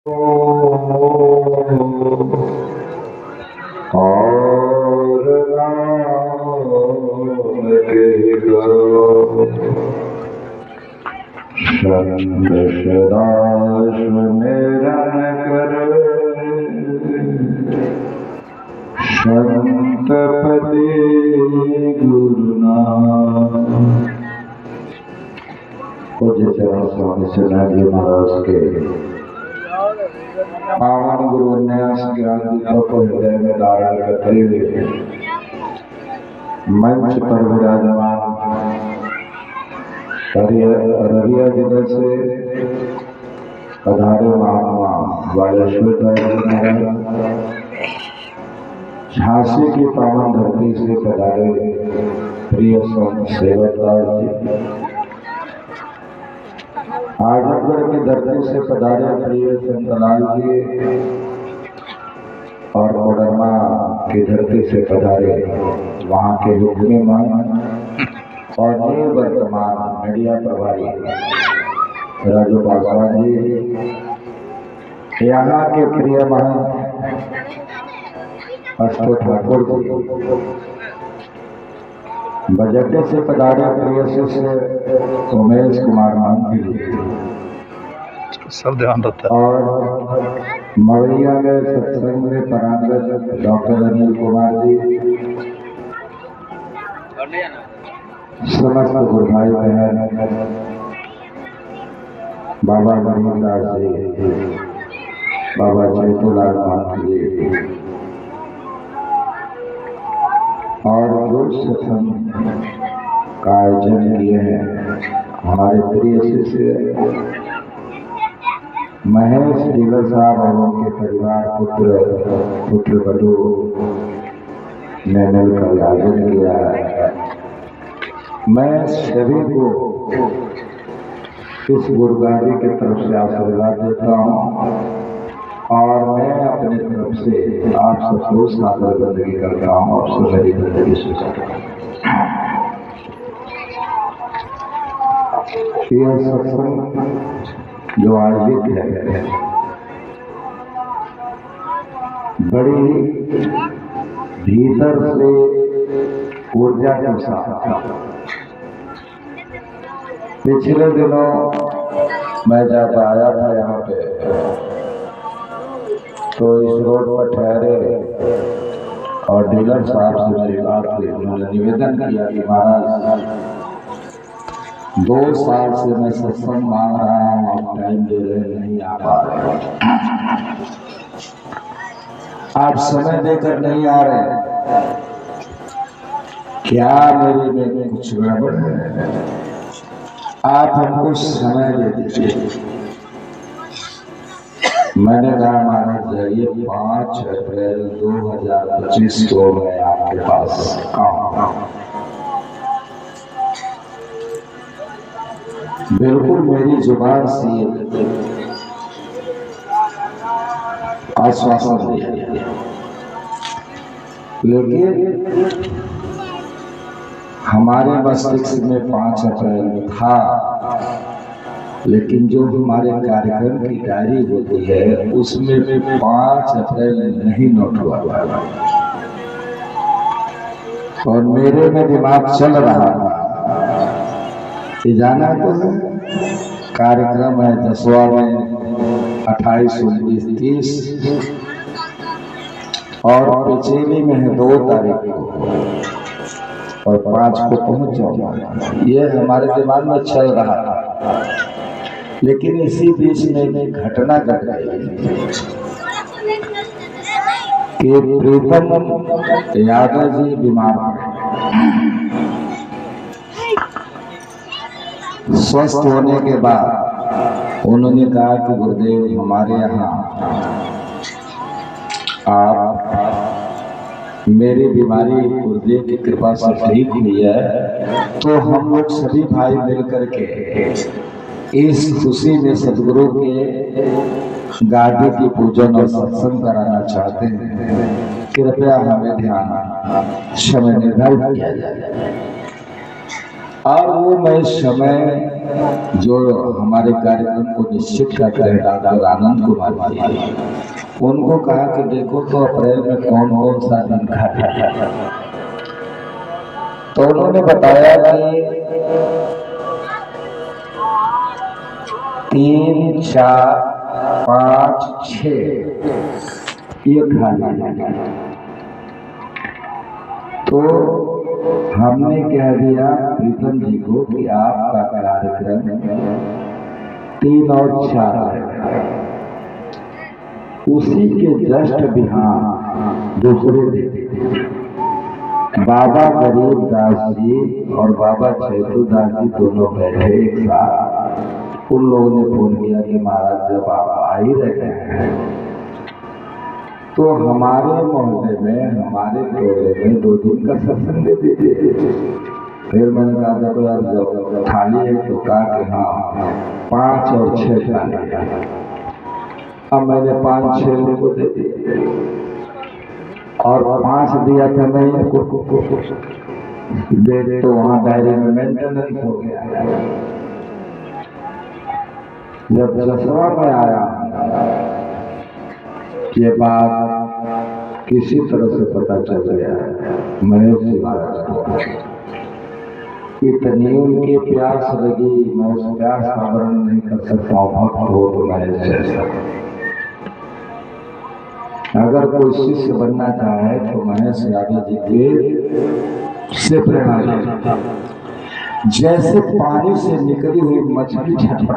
और नाम के संत सदाशिवनिरन करे संतपति गुरुनाम। पूज्य चरण स्वामी सिद्धार्थ महाराज के पावन गुरु उन्यास ज्ञान दीपक को हृदय में धारण करते हुए मंच पर विराजमान रविया जिले से पधारे महात्मा वालेश्वर झांसी की पावन धरती से पधारे प्रिय संत सेवकदास जी, आजमगढ़ की धरती से पधारे प्रिय संतलाल जी और कोडरमा की धरती से पधारे वहाँ के हुक्मीमान और वर्तमान मीडिया प्रभारी राजू पासवान जी, यहाँ के प्रिय महंत अष्टो ठाकुर जी, बजटे से पधारे प्रिय शिष्य उमेश कुमार महंत जी, सब ध्यान रखता है। और मवैया में सत्संग में परांगत डॉक्टर अनिल कुमार जी, समस्त गुरु भाई बहन, बाबा गरीबदास जी, बाबा जयतुलाल महंत जी और जो सत्संग का आयोजन किए हैं हमारे प्रिय शिष्य महेश डीलर साहब और उनके परिवार पुत्र वधु ने मिलकर आयोजन किया है। मैं सभी को इस गुरुगादी की तरफ से आशीर्वाद देता हूँ और मैं अपनी तरफ से आप सबको सादर बंदगी करता हूँ और सब मेरी बंदगी स्वीकार करता हूँ। यह सत्संग जो आयोजित है बड़ी भीतर से ऊर्जा के साथ। पिछले दिनों मैं जब आया था यहाँ पे तो इस रोड पर ठहरे और डीलर साहब से मेरी बात हुई। उन्होंने निवेदन किया कि महाराज 2 साल से मैं सत्संग मांग रहा हूँ, आप टाइम दे रहे नहीं आ पा रहे, आप समय देकर नहीं आ रहे, क्या मेरे में कुछ गड़बड़ है? आप हमको समय दे दीजिए। मैंने कहा महाराज जाइए, 5 अप्रैल 2025 को मैं आपके पास आऊंगा। बिल्कुल मेरी जुबान से आश्वासन दिया, लेकिन हमारे मस्तिष्क में 5 अप्रैल था, लेकिन जो हमारे कार्यक्रम की डायरी होती है उसमें 5 अप्रैल नहीं नोट हुआ और मेरे में दिमाग चल रहा था कि जाना तो है, कार्यक्रम है 10वां में 28, 29, 30 और पिछली में है 2 तारीख को और 5 को पहुंच जाऊंगा। ये हमारे दिमाग में चल रहा था, लेकिन इसी बीच में एक घटना घट गई कि प्रीतम यादव जी बीमार पड़े। स्वस्थ होने के बाद उन्होंने कहा कि गुरुदेव हमारे यहाँ आप मेरी बीमारी गुरुदेव की कृपा से ठीक हुई है, तो हम लोग सभी भाई मिल करके इस खुशी में सदगुरु के गादी की पूजन और सत्संग कराना चाहते हैं। कृपया हमें ध्यान समय निर्धारित किया जाए। और वो मैं समय जो हमारे कार्यक्रम को निश्चित करते हैं डॉक्टर आनंद कुमार जी, उनको कहा कि देखो तो अप्रैल में कौन कौन सा दिन खाता है। तो उन्होंने बताया कि 3, 4, 5, 6 ये खाना है। तो हमने कह दिया प्रीतम जी को कि आपका कार्यक्रम 3 और 4 है। उसी के जस्ट बिहार दूसरे दिन बाबा गरीबदास जी और बाबा चैतुदास जी दोनों बैठे एक साथ। उन लोगों ने फोन किया कि महाराज जब आप आ ही रहे हैं तो हमारे मोहल्ले में हमारे टोले में 2 दिन का सत्संग दे दीजिए। फिर मैंने कहा देखो यार जब थाली है तो कहा कि हाँ 5 और 6 थाली। अब मैंने 5-6 लोगों को दे दिए और 5 दिया था मैं इनको दे तो वहाँ डायरी में मेंटेनेंस हो गया। जब जसवा में आया ये बात किसी तरह से पता चल गया महेश जी महाराज को। इतनी उनकी प्यास लगी, मैं उस प्यास का वर्णन नहीं कर सकता हूँ। भक्त हो तो महेश जैसा। अगर कोई शिष्य बनना चाहे तो महेश यादव जी के से प्रेरणा ले। जैसे पानी से निकली हुई मछली छटपटा